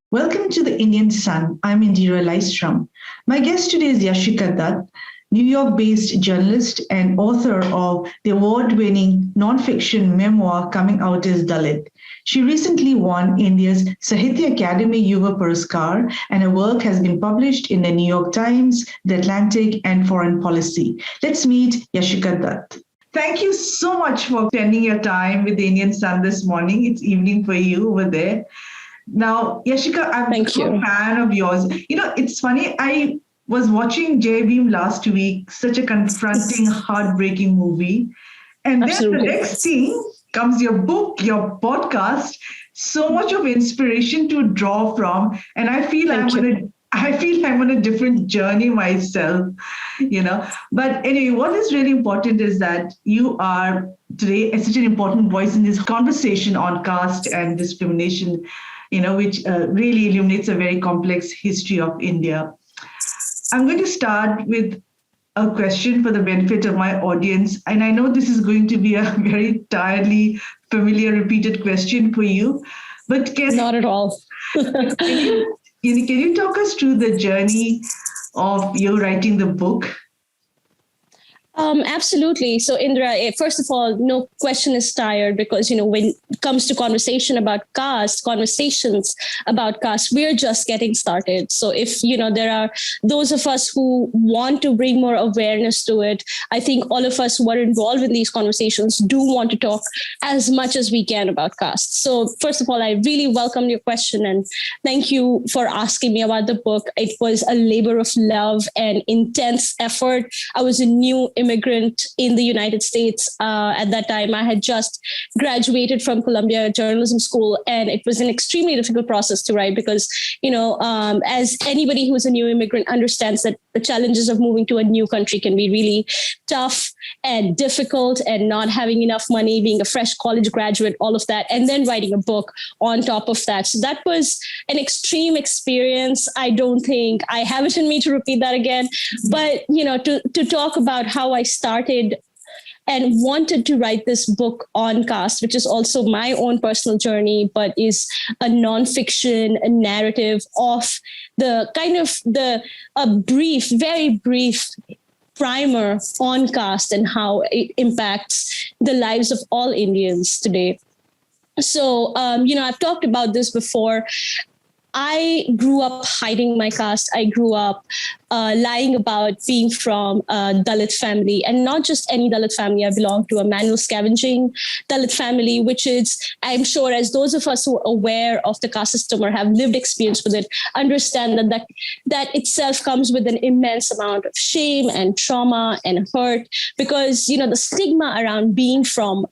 Welcome to the Indian Sun. I'm Indira Lystrom. My guest today is Yashica Dutt, New York-based journalist and author of the award-winning nonfiction memoir coming out as Dalit. She recently won India's Sahitya Akademi Yuva Pursukar, and her work has been published in the New York Times, The Atlantic, and Foreign Policy. Let's meet Yashica Dutt. Thank you so much for spending your time with the Indian Sun this morning. It's evening for you over there. Now, Yashica, I'm a fan of yours. It's funny. I was watching Jai Bhim last week, such a confronting, heartbreaking movie. And then the next thing comes your book, your podcast, so much of inspiration to draw from. And I feel I'm on a different journey myself, But anyway, what is really important is that you are today such an important voice in this conversation on caste and discrimination, which really illuminates a very complex history of India. I'm going to start with a question for the benefit of my audience. And I know this is going to be a very tiredly familiar, repeated question for you, but not at all. Can you talk us through the journey of you writing the book? Absolutely. So, Indra, first of all, no question is tired because, when it comes to conversations about caste, we're just getting started. So if, there are those of us who want to bring more awareness to it, I think all of us who are involved in these conversations do want to talk as much as we can about caste. So first of all, I really welcome your question and thank you for asking me about the book. It was a labor of love and intense effort. I was a new immigrant in the United States. At that time, I had just graduated from Columbia Journalism School, and it was an extremely difficult process to write because, as anybody who's a new immigrant understands that the challenges of moving to a new country can be really tough and difficult, and not having enough money, being a fresh college graduate, all of that, and then writing a book on top of that. So that was an extreme experience. I don't think I have it in me to repeat that again, but, to talk about how I started and wanted to write this book on caste, which is also my own personal journey, but is a nonfiction, a narrative of the kind of very brief primer on caste and how it impacts the lives of all Indians today. So, I've talked about this before. I grew up hiding my caste. I grew up lying about being from a Dalit family, and not just any Dalit family. I belong to a manual scavenging Dalit family, which is, I'm sure, as those of us who are aware of the caste system or have lived experience with it, understand that itself comes with an immense amount of shame and trauma and hurt, because, the stigma around being from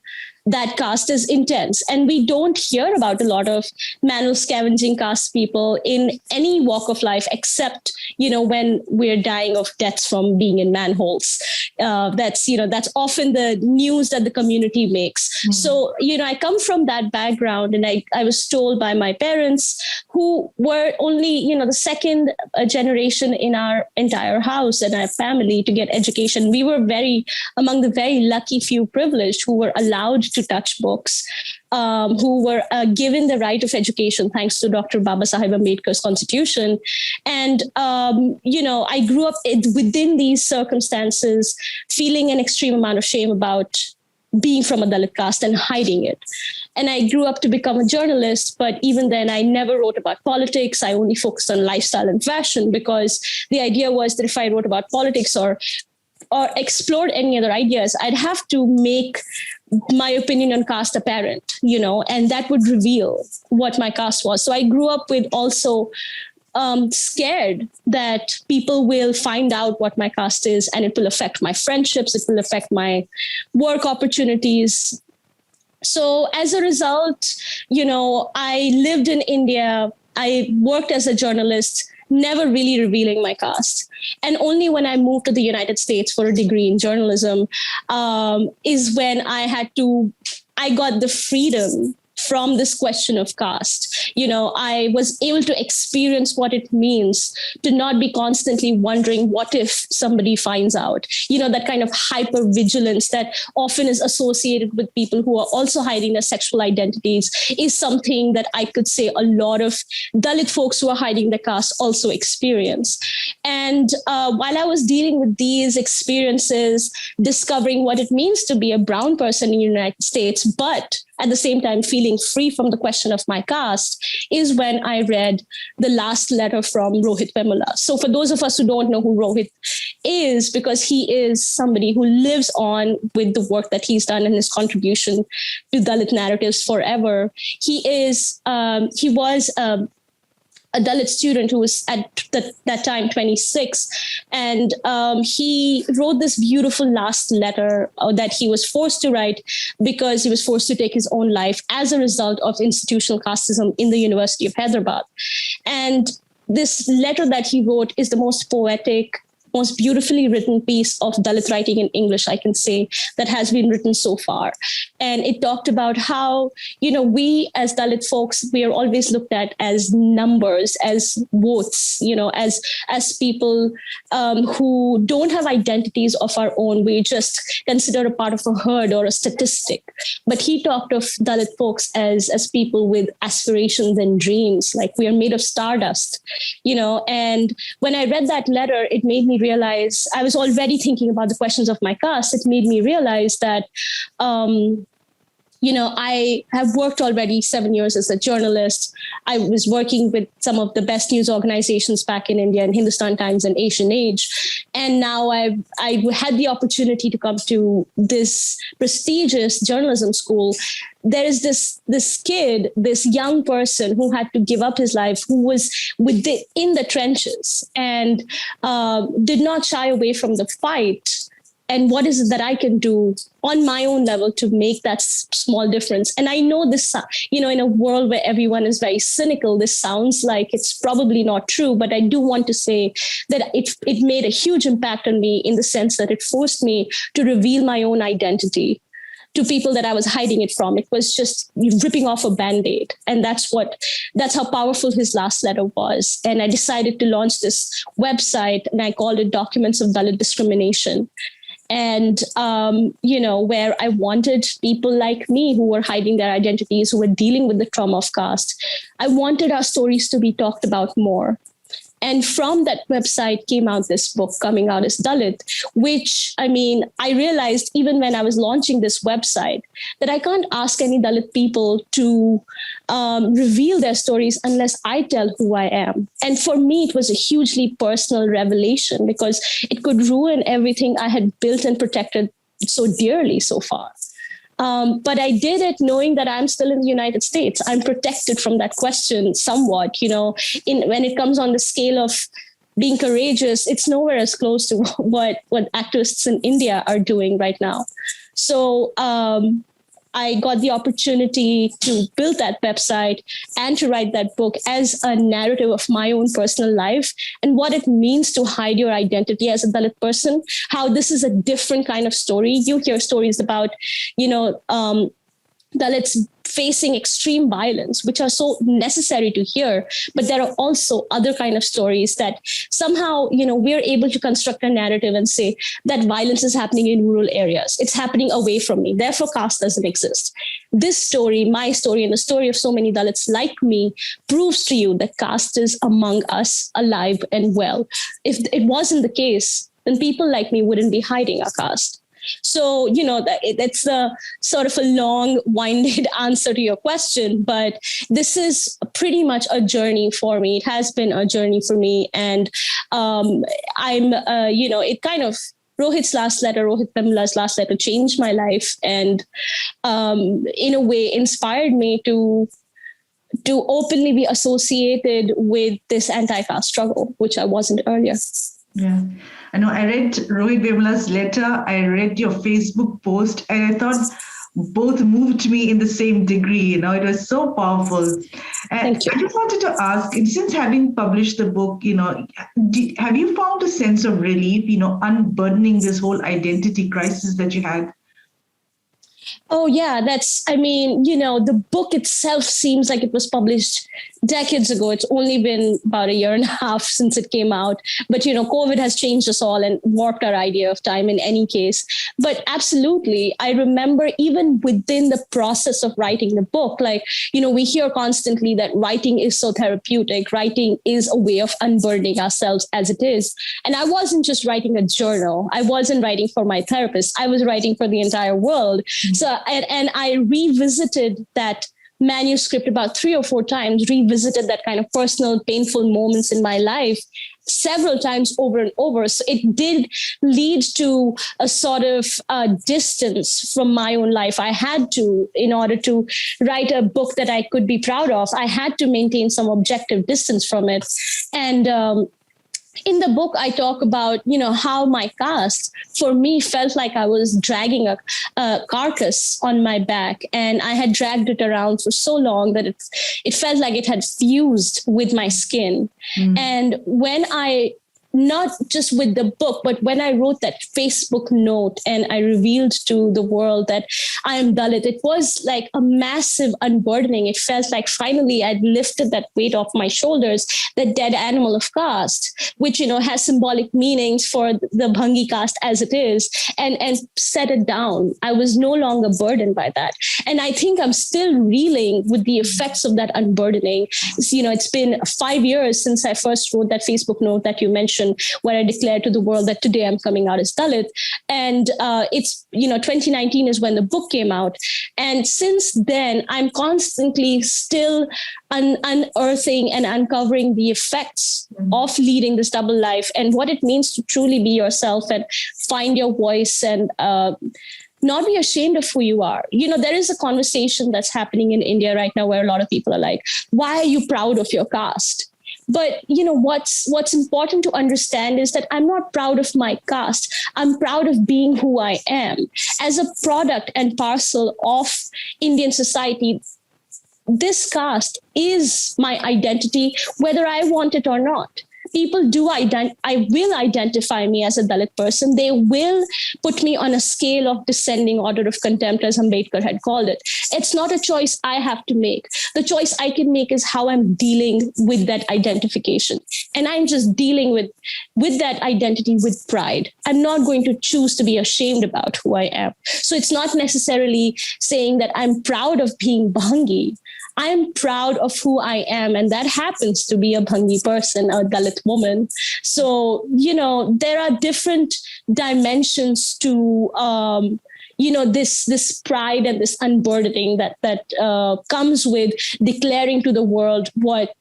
that caste is intense. And we don't hear about a lot of manual scavenging caste people in any walk of life, except, when we're dying of deaths from being in manholes. That's often the news that the community makes. Mm-hmm. So, I come from that background, and I was told by my parents, who were only, the second generation in our entire house and our family to get education. We were among the very lucky few privileged who were allowed to touch books, who were given the right of education thanks to Dr. Baba Sahib Ambedkar's constitution. And, I grew up within these circumstances, feeling an extreme amount of shame about being from a Dalit caste and hiding it. And I grew up to become a journalist, but even then I never wrote about politics. I only focused on lifestyle and fashion, because the idea was that if I wrote about politics or explored any other ideas, I'd have to make my opinion on caste apparent, and that would reveal what my caste was. So I grew up with also scared that people will find out what my caste is, and it will affect my friendships, it will affect my work opportunities. So as a result, I lived in India, I worked as a journalist, never really revealing my caste. And only when I moved to the United States for a degree in journalism is when I got the freedom from this question of caste. I was able to experience what it means to not be constantly wondering, what if somebody finds out? That kind of hyper vigilance that often is associated with people who are also hiding their sexual identities is something that I could say a lot of Dalit folks who are hiding their caste also experience. And while I was dealing with these experiences, discovering what it means to be a brown person in the United States, but at the same time feeling free from the question of my caste, is when I read the last letter from Rohit Vemula. So for those of us who don't know who Rohit is, because he is somebody who lives on with the work that he's done and his contribution to Dalit narratives forever. He was a Dalit student who was at that time 26. And he wrote this beautiful last letter that he was forced to write because he was forced to take his own life as a result of institutional casteism in the University of Hyderabad. And this letter that he wrote is the most poetic, most beautifully written piece of Dalit writing in English, I can say, that has been written so far. And it talked about how, we as Dalit folks, we are always looked at as numbers, as votes, as people who don't have identities of our own. We just consider a part of a herd or a statistic. But he talked of Dalit folks as people with aspirations and dreams, like we are made of stardust, and when I read that letter, it made me realize, I was already thinking about the questions of my caste. It made me realize that, I have worked already 7 years as a journalist. I was working with some of the best news organizations back in India, and Hindustan Times and Asian Age. And now I had the opportunity to come to this prestigious journalism school. There is this kid, this young person who had to give up his life, who was in the trenches and did not shy away from the fight. And what is it that I can do on my own level to make that small difference? And I know this, in a world where everyone is very cynical, this sounds like it's probably not true, but I do want to say that it made a huge impact on me in the sense that it forced me to reveal my own identity to people that I was hiding it from. It was just ripping off a Band-Aid. And that's how powerful his last letter was. And I decided to launch this website, and I called it Documents of Dalit Discrimination. And, where I wanted people like me who were hiding their identities, who were dealing with the trauma of caste, I wanted our stories to be talked about more. And from that website came out this book, Coming Out as Dalit, which, I realized even when I was launching this website that I can't ask any Dalit people to reveal their stories unless I tell who I am. And for me, it was a hugely personal revelation because it could ruin everything I had built and protected so dearly so far. But I did it knowing that I'm still in the United States. I'm protected from that question somewhat, when it comes on the scale of being courageous, it's nowhere as close to what activists in India are doing right now. So I got the opportunity to build that website and to write that book as a narrative of my own personal life and what it means to hide your identity as a Dalit person, how this is a different kind of story. You hear stories about, Dalits facing extreme violence, which are so necessary to hear. But there are also other kind of stories that somehow, we're able to construct a narrative and say that violence is happening in rural areas. It's happening away from me. Therefore, caste doesn't exist. This story, my story, and the story of so many Dalits like me proves to you that caste is among us, alive and well. If it wasn't the case, then people like me wouldn't be hiding our caste. So, that's a sort of a long-winded answer to your question, but this is pretty much a journey for me. It has been a journey for me. And it kind of, Rohit Vemula's last letter changed my life and in a way inspired me to openly be associated with this anti-caste struggle, which I wasn't earlier. Yeah, I know. I read Rohit Vemula's letter. I read your Facebook post, and I thought both moved me in the same degree. It was so powerful. And I just wanted to ask, since having published the book, have you found a sense of relief, unburdening this whole identity crisis that you had? Oh, yeah. The book itself seems like it was published decades ago. It's only been about a year and a half since it came out. But, COVID has changed us all and warped our idea of time in any case. But absolutely, I remember even within the process of writing the book, we hear constantly that writing is so therapeutic. Writing is a way of unburdening ourselves as it is. And I wasn't just writing a journal. I wasn't writing for my therapist. I was writing for the entire world. So, and I revisited that manuscript about 3 or 4 times, revisited that kind of personal, painful moments in my life several times over and over. So it did lead to a sort of distance from my own life. I had to, in order to write a book that I could be proud of, I had to maintain some objective distance from it. And in the book, I talk about, how my caste, for me, felt like I was dragging a carcass on my back. And I had dragged it around for so long that it felt like it had fused with my skin. And when not just with the book, but when I wrote that Facebook note and I revealed to the world that I am Dalit, it was like a massive unburdening. It felt like finally I'd lifted that weight off my shoulders, the dead animal of caste, which, has symbolic meanings for the Bhangi caste as it is, and set it down. I was no longer burdened by that. And I think I'm still reeling with the effects of that unburdening. It's been 5 years since I first wrote that Facebook note that you mentioned, where I declared to the world that today I'm coming out as Dalit. And it's 2019 is when the book came out. And since then, I'm constantly still unearthing and uncovering the effects of leading this double life and what it means to truly be yourself and find your voice and not be ashamed of who you are. There is a conversation that's happening in India right now where a lot of people are like, why are you proud of your caste? But, what's important to understand is that I'm not proud of my caste. I'm proud of being who I am. As a product and parcel of Indian society, this caste is my identity, whether I want it or not. People will identify me as a Dalit person. They will put me on a scale of descending order of contempt, as Ambedkar had called it. It's not a choice I have to make. The choice I can make is how I'm dealing with that identification. And I'm just dealing with that identity with pride. I'm not going to choose to be ashamed about who I am. So it's not necessarily saying that I'm proud of being Bhangi. I'm proud of who I am, and that happens to be a Bhangi person, a Dalit woman. So, there are different dimensions to, this pride and this unburdening that comes with declaring to the world what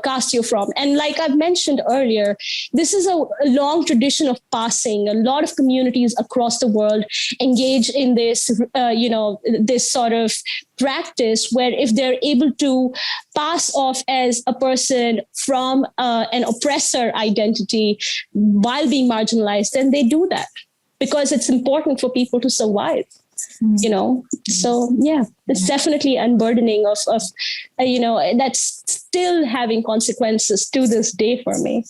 caste you're from. And like I've mentioned earlier, this is a long tradition of passing. A lot of communities across the world engage in this, this sort of practice where if they're able to pass off as a person from an oppressor identity while being marginalized, then they do that because it's important for people to survive. So it's definitely unburdening of that's still having consequences to this day for me.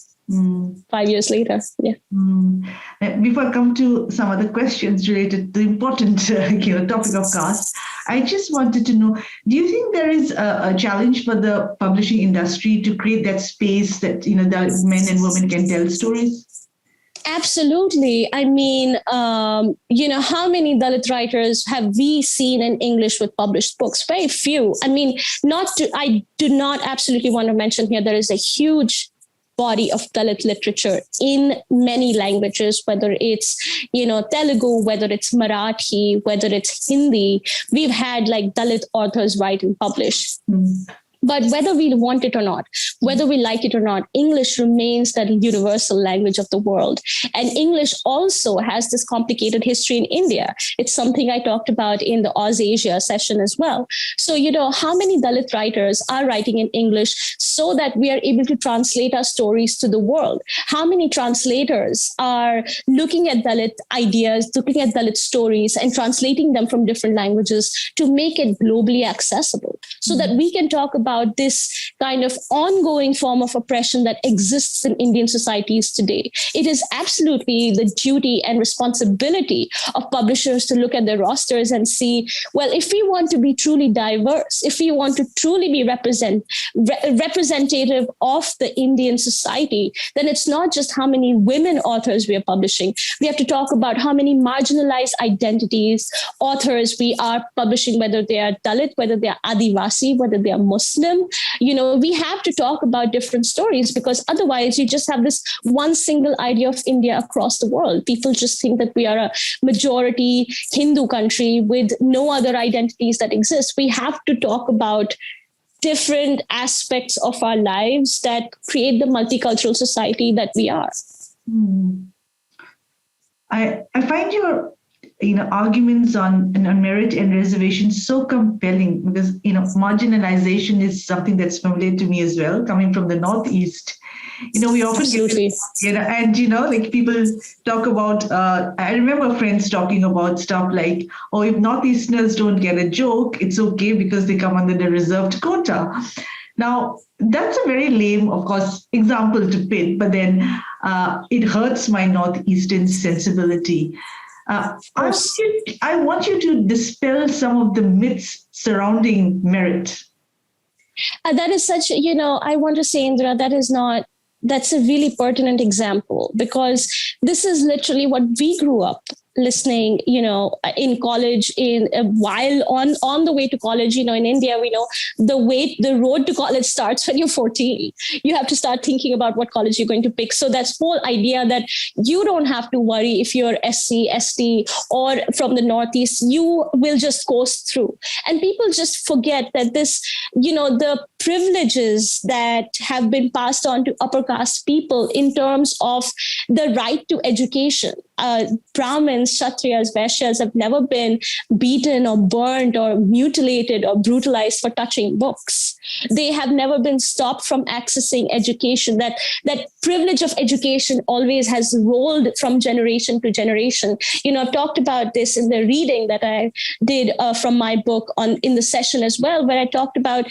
5 years later. Yeah. Before I come to some other questions related to the important topic of caste, I just wanted to know, do you think there is a challenge for the publishing industry to create that space that that men and women can tell stories? Absolutely. I mean, how many Dalit writers have we seen in English with published books? Very few. I mean, I do not absolutely want to mention here, there is a huge body of Dalit literature in many languages, whether it's, Telugu, whether it's Marathi, whether it's Hindi. We've had like Dalit authors write and publish. But whether we want it or not, whether we like it or not, English remains that universal language of the world. And English also has this complicated history in India. It's something I talked about in the Ausasia session as well. So, how many Dalit writers are writing in English so that we are able to translate our stories to the world? How many translators are looking at Dalit ideas, looking at Dalit stories and translating them from different languages to make it globally accessible? so that we can talk about this kind of ongoing form of oppression that exists in Indian societies today. It is absolutely the duty and responsibility of publishers to look at their rosters and see, well, if we want to be truly diverse, if we want to truly be representative of the Indian society, then it's not just how many women authors we are publishing. We have to talk about how many marginalized identities authors we are publishing, whether they are Dalit, whether they are Adivasi, whether they are Muslim. We have to talk about different stories, because otherwise you just have this one single idea of India across the world. People just think that we are a majority Hindu country with no other identities that exist. We have to talk about different aspects of our lives that create the multicultural society that we are. I find your arguments on merit and reservations so compelling, because marginalization is something that's familiar to me as well, coming from the Northeast. We often Absolutely. Like people talk about, I remember friends talking about stuff like, oh, if Northeasterners don't get a joke, it's okay because they come under the reserved quota. Now, that's a very lame, of course, example to pit, but then it hurts my Northeastern sensibility. I want you to dispel some of the myths surrounding merit. That is such, I want to say, Indra, that's a really pertinent example, because this is literally what we grew up listening, in college, while on the way to college. In India, we know the road to college starts when you're 14. You have to start thinking about what college you're going to pick. So that's whole idea that you don't have to worry if you're SC, ST, or from the Northeast, you will just coast through. And people just forget that this, the privileges that have been passed on to upper caste people in terms of the right to education. Brahmins, Kshatriyas, Vaishyas have never been beaten or burned or mutilated or brutalized for touching books. They have never been stopped from accessing education. That privilege of education always has rolled from generation to generation. I've talked about this in the reading that I did from my book in the session as well, where I talked about,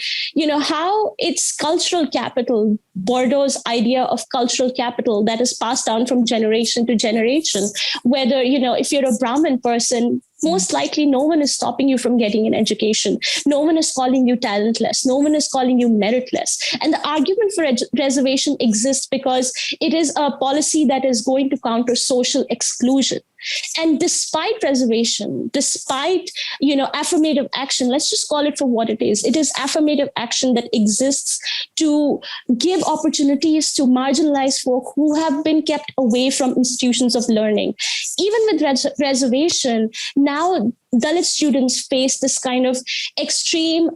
how it's cultural capital, Bordeaux's idea of cultural capital that is passed down from generation to generation. Whether, if you're a Brahmin person, most likely no one is stopping you from getting an education. No one is calling you talentless. No one is calling you meritless. And the argument for reservation exists because it is a policy that is going to counter social exclusion. And despite reservation, despite, affirmative action, let's just call it for what it is. It is affirmative action that exists to give opportunities to marginalized folk who have been kept away from institutions of learning. Even with reservation, now Dalit students face this kind of extreme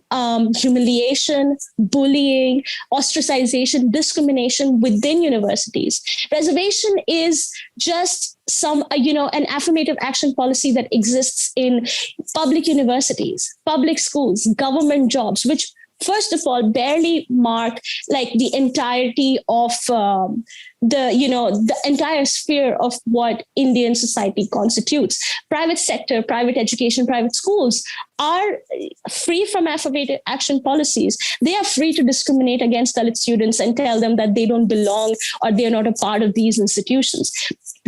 humiliation, bullying, ostracization, discrimination within universities. Reservation is just an affirmative action policy that exists in public universities, public schools, government jobs, which first of all barely mark like the entirety of the entire sphere of what Indian society constitutes. Private sector, private education, private schools are free from affirmative action policies. They are free to discriminate against Dalit students and tell them that they don't belong or they're not a part of these institutions.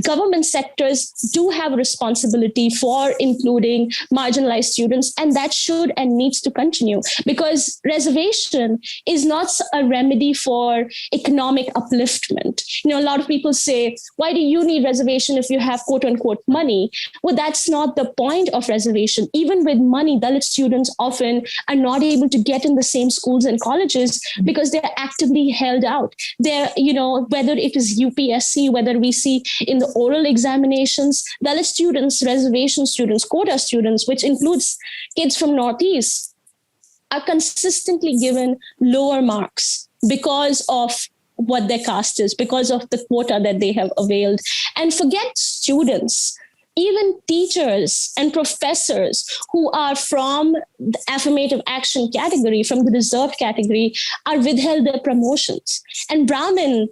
Government sectors do have a responsibility for including marginalized students, and that should and needs to continue, because reservation is not a remedy for economic upliftment. A lot of people say, why do you need reservation if you have quote unquote money? Well, that's not the point of reservation. Even with money, Dalit students often are not able to get in the same schools and colleges because they're actively held out. They're, whether it is UPSC, whether we see in the oral examinations, Dalit students, reservation students, quota students, which includes kids from Northeast, are consistently given lower marks because of what their caste is, because of the quota that they have availed. And forget students, even teachers and professors who are from the affirmative action category, from the reserved category, are withheld their promotions. And Brahmin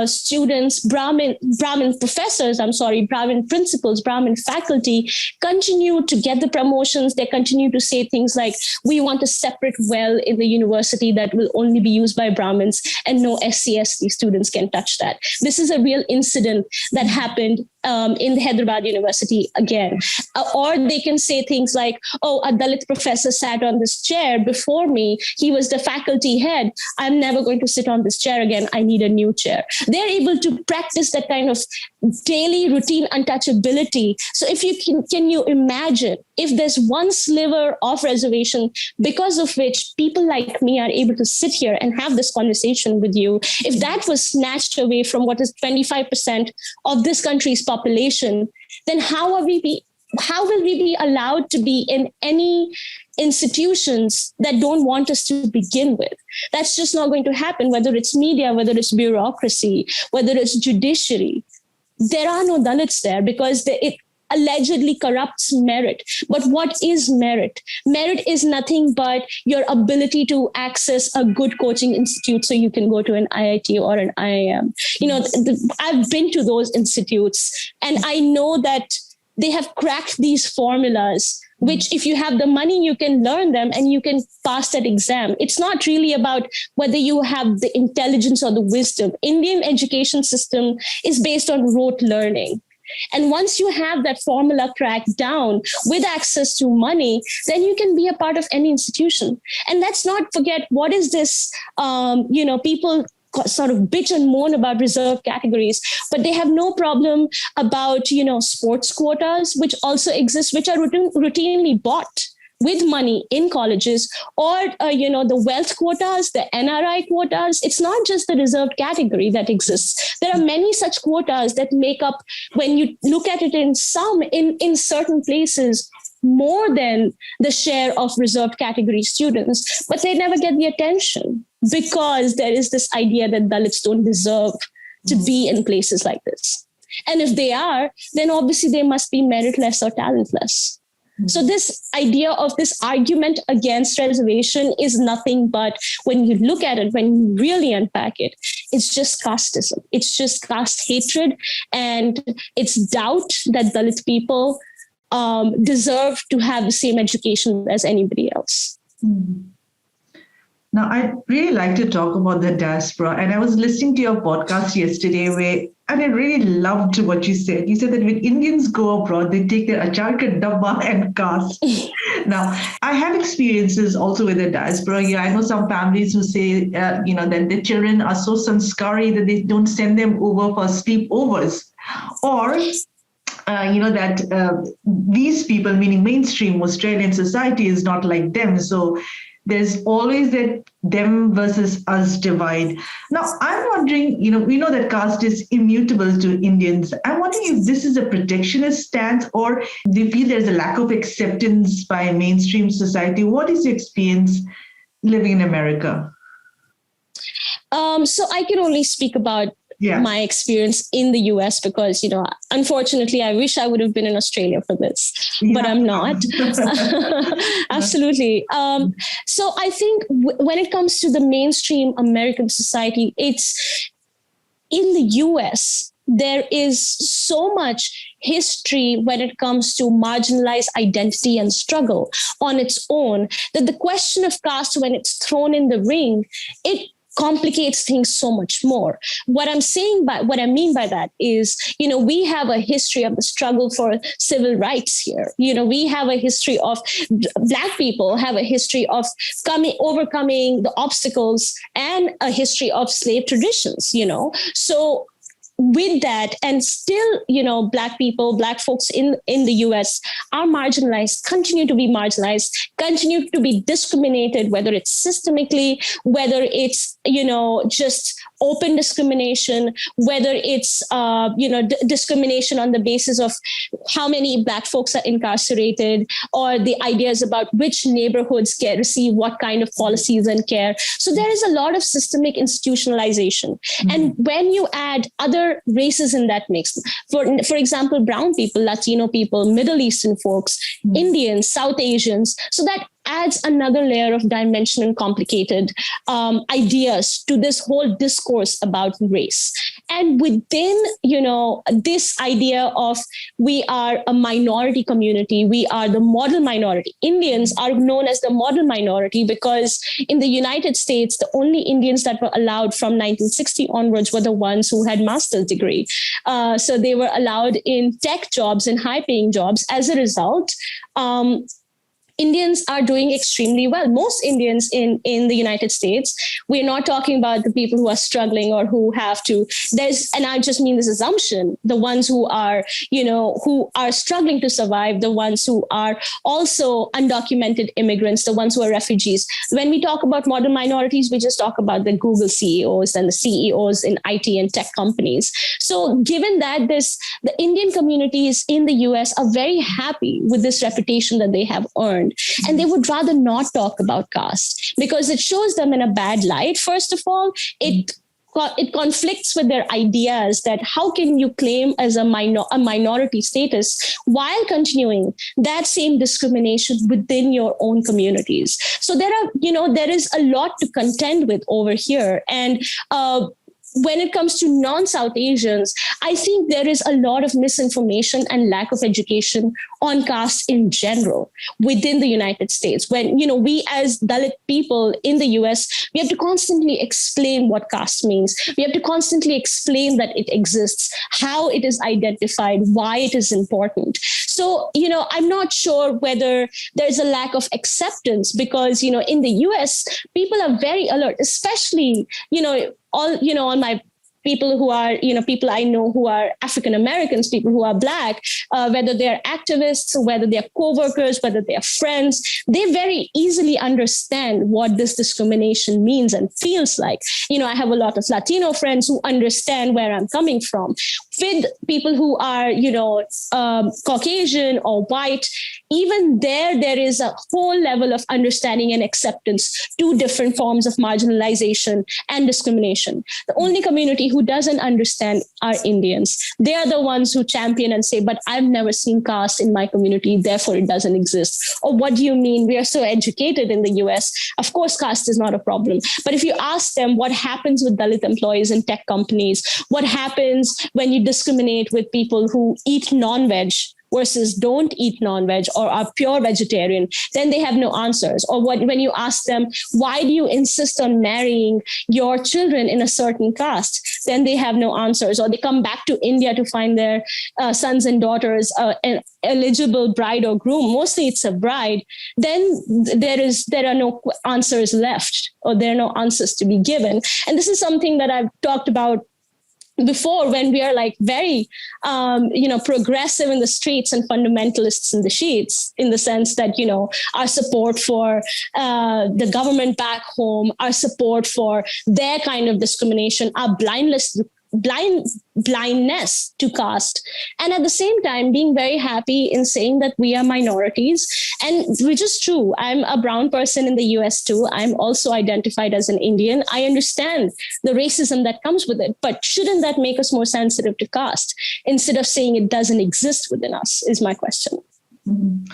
students, Brahmin professors, Brahmin principals, Brahmin faculty continue to get the promotions. They continue to say things like, we want a separate well in the university that will only be used by Brahmins, and no SC/ST students can touch that. This is a real incident that happened in the Hyderabad University again. Or they can say things like, oh, a Dalit professor sat on this chair before me. He was the faculty head. I'm never going to sit on this chair again. I need a new chair. They're able to practice that kind of daily routine untouchability. So if you can you imagine if there's one sliver of reservation because of which people like me are able to sit here and have this conversation with you, if that was snatched away from what is 25% of this country's population, then how will we be allowed to be in any institutions that don't want us to begin with? That's just not going to happen, whether it's media, whether it's bureaucracy, whether it's judiciary. There are no Dalits there because it allegedly corrupts merit. But what is merit? Merit is nothing but your ability to access a good coaching institute so you can go to an IIT or an IIM. I've been to those institutes and I know that they have cracked these formulas, which if you have the money, you can learn them and you can pass that exam. It's not really about whether you have the intelligence or the wisdom. Indian education system is based on rote learning. And once you have that formula cracked down with access to money, then you can be a part of any institution. And let's not forget, what is this, people sort of bitch and moan about reserved categories, but they have no problem about, sports quotas, which also exist, which are routinely bought with money in colleges, or, the wealth quotas, the NRI quotas. It's not just the reserved category that exists. There are many such quotas that make up, when you look at it in certain places, more than the share of reserved category students, but they never get the attention because there is this idea that Dalits don't deserve to be in places like this. And if they are, then obviously they must be meritless or talentless. So this idea of this argument against reservation is nothing but, when you look at it, when you really unpack it, it's just casteism. It's just caste hatred, and it's doubt that Dalit people deserve to have the same education as anybody else. Now, I'd really like to talk about the diaspora. And I was listening to your podcast yesterday and I really loved what you said. You said that when Indians go abroad, they take their achar ka dabba and caste. Now, I have experiences also with the diaspora. Yeah, I know some families who say, that their children are so sanskari that they don't send them over for sleepovers. Or that these people, meaning mainstream Australian society, is not like them. So there's always that them versus us divide. Now, I'm wondering, we know that caste is immutable to Indians. I'm wondering if this is a protectionist stance, or do you feel there's a lack of acceptance by mainstream society? What is your experience living in America? So I can only speak about my experience in the US because, unfortunately, I wish I would have been in Australia for this, but I'm not. Absolutely. So I think when it comes to the mainstream American society, it's in the US, there is so much history when it comes to marginalized identity and struggle on its own that the question of caste, when it's thrown in the ring, it complicates things so much more. What I mean by that is, we have a history of the struggle for civil rights here. We have a history of Black people have a history of overcoming the obstacles and a history of slave traditions, So with that, and still, Black people, Black folks in the US are marginalized, continue to be marginalized, continue to be discriminated, whether it's systemically, whether it's, just open discrimination, whether it's, discrimination on the basis of how many Black folks are incarcerated, or the ideas about which neighborhoods receive what kind of policies and care. So there is a lot of systemic institutionalization. Mm-hmm. And when you add other races in that mix, for example, brown people, Latino people, Middle Eastern folks, Indians, South Asians, so that adds another layer of dimension and complicated ideas to this whole discourse about race. And within, this idea of we are a minority community, we are the model minority. Indians are known as the model minority because in the United States, the only Indians that were allowed from 1960 onwards were the ones who had master's degree. So they were allowed in tech jobs and high-paying jobs. As a result, Indians are doing extremely well. Most Indians in the United States, we're not talking about the people who are struggling or who have to, and I just mean this assumption, the ones who are, who are struggling to survive, the ones who are also undocumented immigrants, the ones who are refugees. When we talk about model minorities, we just talk about the Google CEOs and the CEOs in IT and tech companies. So given that the Indian communities in the US are very happy with this reputation that they have earned. And they would rather not talk about caste because it shows them in a bad light. First of all, it conflicts with their ideas that how can you claim as a minority status while continuing that same discrimination within your own communities. So there is a lot to contend with over here. And when it comes to non-South Asians, I think there is a lot of misinformation and lack of education on caste in general within the United States. When, we as Dalit people in the US, we have to constantly explain what caste means. We have to constantly explain that it exists, how it is identified, why it is important. So, I'm not sure whether there's a lack of acceptance because, in the US, people are very alert, especially, all my people who are, people I know who are African Americans, people who are Black, whether they're activists, whether they're co-workers, whether they're friends, they very easily understand what this discrimination means and feels like. I have a lot of Latino friends who understand where I'm coming from. With people who are, Caucasian or white, even there is a whole level of understanding and acceptance to different forms of marginalization and discrimination. The only community who doesn't understand are Indians. They are the ones who champion and say, but I've never seen caste in my community, therefore it doesn't exist. Or what do you mean? We are so educated in the US. Of course, caste is not a problem. But if you ask them what happens with Dalit employees in tech companies, what happens when you discriminate with people who eat non-veg versus don't eat non-veg or are pure vegetarian, then they have no answers. Or when you ask them, why do you insist on marrying your children in a certain caste? Then they have no answers. Or they come back to India to find their sons and daughters an eligible bride or groom. Mostly it's a bride. Then there are no answers left, or there are no answers to be given. And this is something that I've talked about before, when we are like very, progressive in the streets and fundamentalists in the sheets, in the sense that, our support for the government back home, our support for their kind of discrimination, our blindness to caste, and at the same time being very happy in saying that we are minorities, and which is true. I'm a brown person in the US too. I'm also identified as an Indian. I understand the racism that comes with it, but shouldn't that make us more sensitive to caste instead of saying it doesn't exist within us, is my question. Mm-hmm.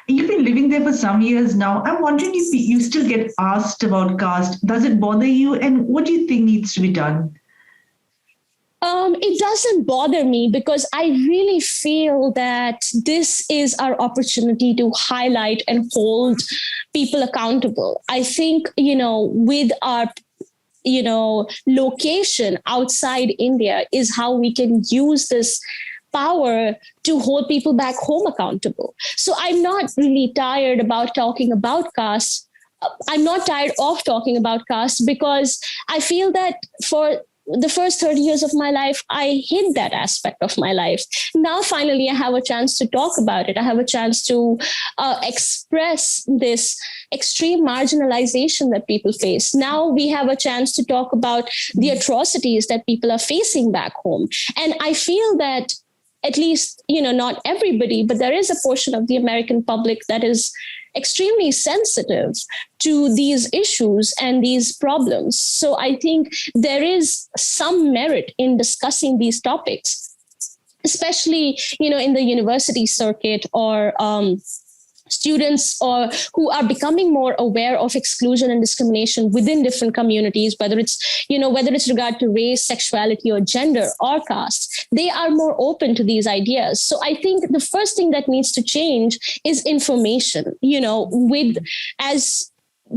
You've been living there for some years now. I'm wondering if you still get asked about caste. Does it bother you? And what do you think needs to be done? It doesn't bother me because I really feel that this is our opportunity to highlight and hold people accountable. I think, with our location outside India is how we can use this power to hold people back home accountable. So I'm not really tired about talking about caste. I'm not tired of talking about caste because I feel that for the first 30 years of my life, I hid that aspect of my life. Now, finally, I have a chance to talk about it. I have a chance to express this extreme marginalization that people face. Now we have a chance to talk about the atrocities that people are facing back home. And I feel that at least, not everybody, but there is a portion of the American public that is extremely sensitive to these issues and these problems. So I think there is some merit in discussing these topics, especially, in the university circuit or students or who are becoming more aware of exclusion and discrimination within different communities, whether it's regard to race, sexuality, or gender or caste, they are more open to these ideas. So I think the first thing that needs to change is information. As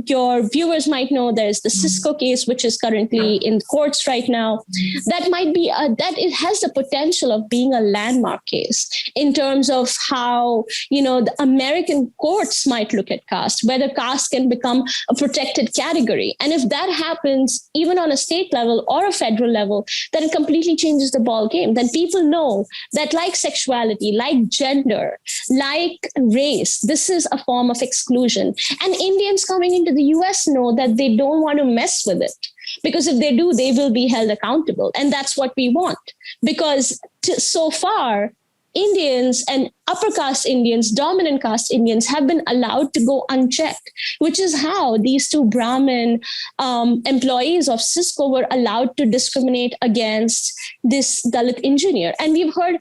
your viewers might know, there's the Cisco case, which is currently in courts right now. That might be it has the potential of being a landmark case in terms of how, the American courts might look at caste, whether caste can become a protected category. And if that happens, even on a state level or a federal level, then it completely changes the ball game. Then people know that like sexuality, like gender, like race, this is a form of exclusion. And Indians coming into the US know that they don't want to mess with it, because if they do, they will be held accountable. And that's what we want, because so far, Indians and upper caste Indians, dominant caste Indians have been allowed to go unchecked, which is how these two Brahmin employees of Cisco were allowed to discriminate against this Dalit engineer. And we've heard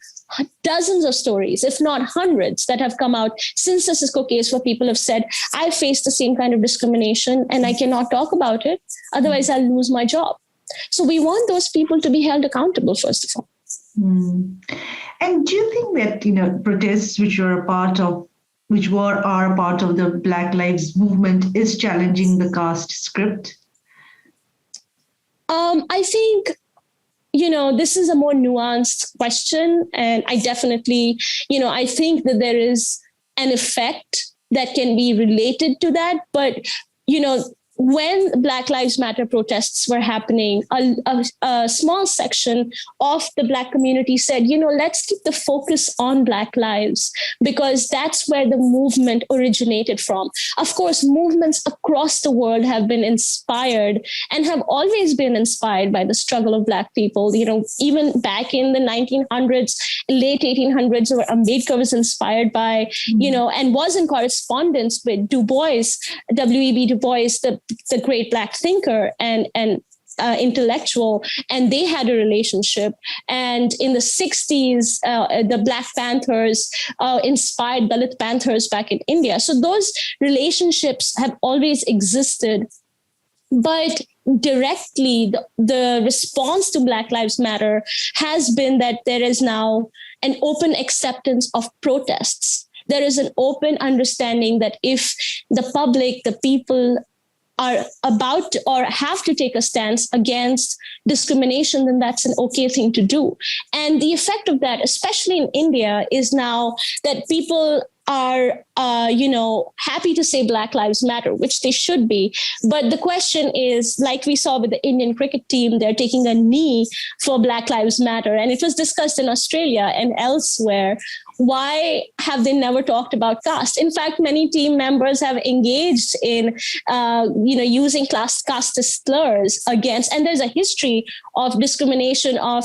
dozens of stories, if not hundreds, that have come out since the Cisco case where people have said, I faced the same kind of discrimination and I cannot talk about it. Otherwise, I'll lose my job. So we want those people to be held accountable, first of all. And do you think that, protests which are a part of the Black Lives Movement is challenging the caste script? I think, this is a more nuanced question. And I definitely, I think that there is an effect that can be related to that. But, when Black Lives Matter protests were happening, a small section of the Black community said, let's keep the focus on Black lives, because that's where the movement originated from. Of course, movements across the world have been inspired and have always been inspired by the struggle of Black people. Even back in the 1900s, late 1800s, where Ambedkar was inspired by, and was in correspondence with Du Bois, W.E.B. Du Bois, the great Black thinker and intellectual, and they had a relationship. And in the 60s, the Black Panthers inspired Dalit Panthers back in India. So those relationships have always existed. But directly, the response to Black Lives Matter has been that there is now an open acceptance of protests. There is an open understanding that if the public, the people, are about to, or have to take a stance against discrimination, then that's an okay thing to do. And the effect of that, especially in India, is now that people are, happy to say Black Lives Matter, which they should be. But the question is, like we saw with the Indian cricket team, they're taking a knee for Black Lives Matter. And it was discussed in Australia and elsewhere. Why have they never talked about caste? In fact, many team members have engaged in, using caste slurs against, and there's a history of discrimination of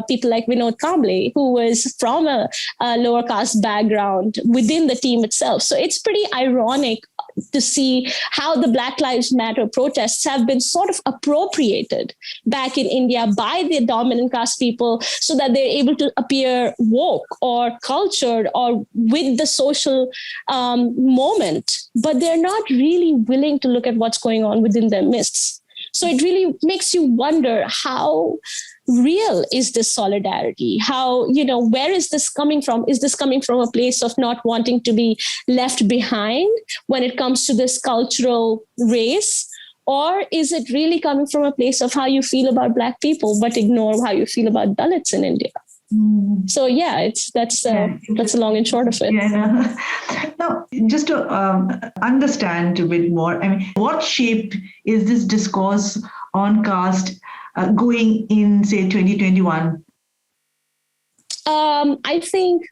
people like Vinod Kamble, who was from a lower caste background within the team itself. So it's pretty ironic to see how the Black Lives Matter protests have been sort of appropriated back in India by the dominant caste people so that they're able to appear woke or cultured or with the social moment, but they're not really willing to look at what's going on within their midst. So it really makes you wonder, how real is this solidarity? How, where is this coming from? Is this coming from a place of not wanting to be left behind when it comes to this cultural race? Or is it really coming from a place of how you feel about Black people, but ignore how you feel about Dalits in India? So yeah, that's the long and short of it. Yeah. Now, just to understand a bit more, what shape is this discourse on caste going in, say, 2021? I think,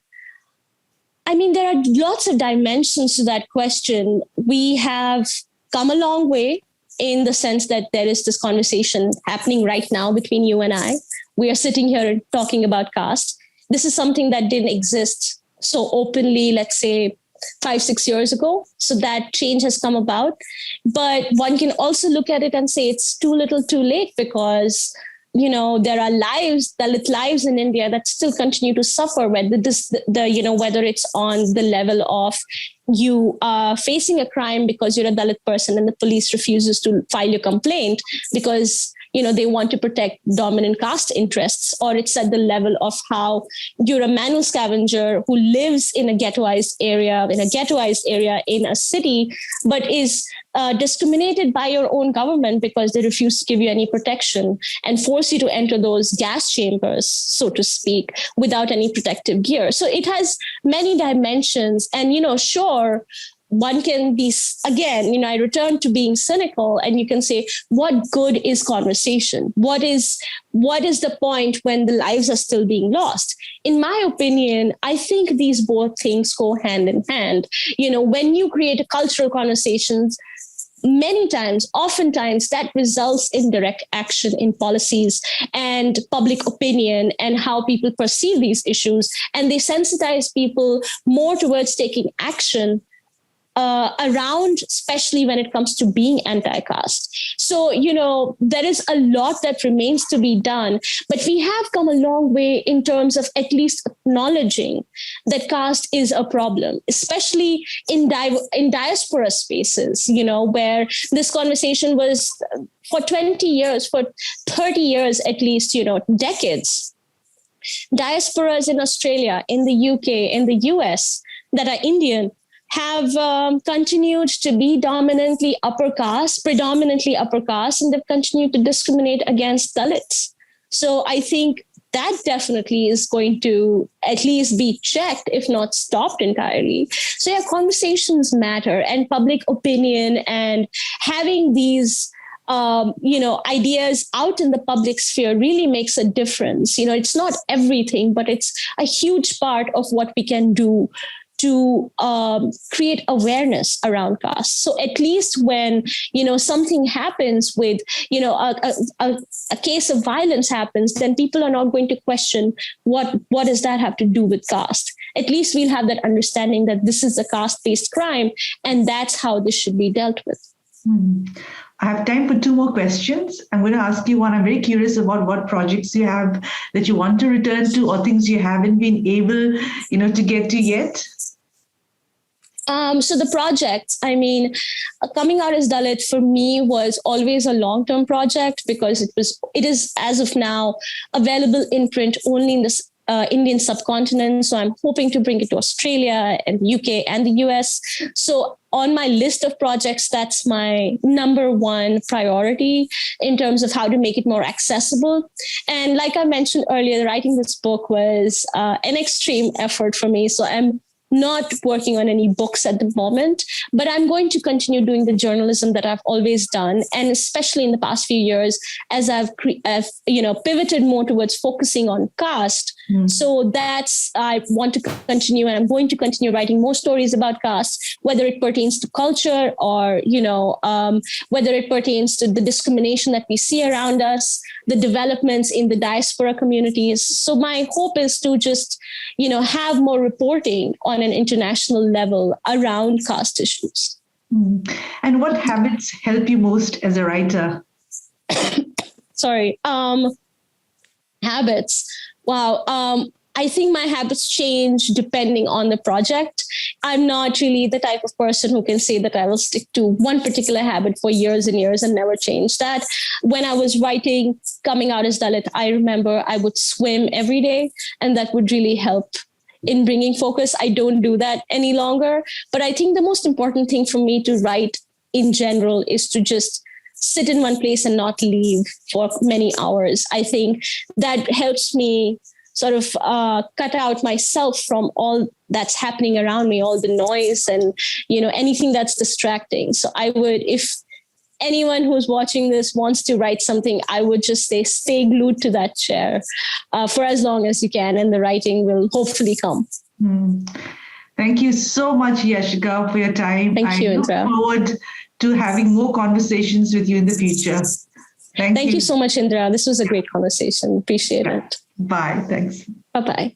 there are lots of dimensions to that question. We have come a long way in the sense that there is this conversation happening right now between you and I. We are sitting here talking about caste. This is something that didn't exist so openly, let's say 5-6 years ago. So that change has come about. But one can also look at it and say it's too little too late, because there are Dalit lives in India that still continue to suffer, whether whether it's on the level of you are facing a crime because you're a Dalit person and the police refuses to file your complaint because they want to protect dominant caste interests, or it's at the level of how you're a manual scavenger who lives in a ghettoized area in a city, but is discriminated by your own government because they refuse to give you any protection and force you to enter those gas chambers, so to speak, without any protective gear. So it has many dimensions. And, sure, one can be, again, I return to being cynical, and you can say, what good is conversation? What is the point when the lives are still being lost? In my opinion, I think these both things go hand in hand. When you create a cultural conversations, oftentimes that results in direct action in policies and public opinion and how people perceive these issues. And they sensitize people more towards taking action around, especially when it comes to being anti-caste. So, there is a lot that remains to be done, but we have come a long way in terms of at least acknowledging that caste is a problem, especially in diaspora spaces, where this conversation was for 20 years, for 30 years, at least, decades. Diasporas in Australia, in the UK, in the US that are Indian have continued to be predominantly upper caste, and they've continued to discriminate against Dalits. So I think that definitely is going to at least be checked, if not stopped entirely. So yeah, conversations matter, and public opinion and having these ideas out in the public sphere really makes a difference. It's not everything, but it's a huge part of what we can do to create awareness around caste. So at least when, something happens with, a case of violence happens, then people are not going to question what does that have to do with caste. At least we'll have that understanding that this is a caste-based crime, and that's how this should be dealt with. I have time for 2 more questions. I'm going to ask you one. I'm very curious about what projects you have that you want to return to, or things you haven't been able, to get to yet. So the project, coming out as Dalit for me was always a long-term project because it is as of now available in print only in the Indian subcontinent. So I'm hoping to bring it to Australia and the UK and the US. So on my list of projects, that's my number one priority in terms of how to make it more accessible. And like I mentioned earlier, writing this book was an extreme effort for me. So I'm not working on any books at the moment, but I'm going to continue doing the journalism that I've always done. And especially in the past few years, as I've pivoted more towards focusing on caste. So I want to continue, and I'm going to continue writing more stories about caste, whether it pertains to culture or, whether it pertains to the discrimination that we see around us, the developments in the diaspora communities. So my hope is to just, have more reporting on an international level around caste issues. And what habits help you most as a writer? Sorry. Habits. Wow. I think my habits change depending on the project. I'm not really the type of person who can say that I will stick to one particular habit for years and years and never change that. When I was writing Coming Out as Dalit, I remember I would swim every day, and that would really help in bringing focus. I don't do that any longer. But I think the most important thing for me to write in general is to just sit in one place and not leave for many hours. I think that helps me sort of cut out myself from all that's happening around me, all the noise and, anything that's distracting. So I would, if anyone who's watching this wants to write something, I would just say, stay glued to that chair for as long as you can, and the writing will hopefully come. Thank you so much, Yashica, for your time. Thank you, Indra. I look forward to having more conversations with you in the future. Thank you so much, Indra. This was a great conversation. Appreciate it. Bye. Thanks. Bye-bye.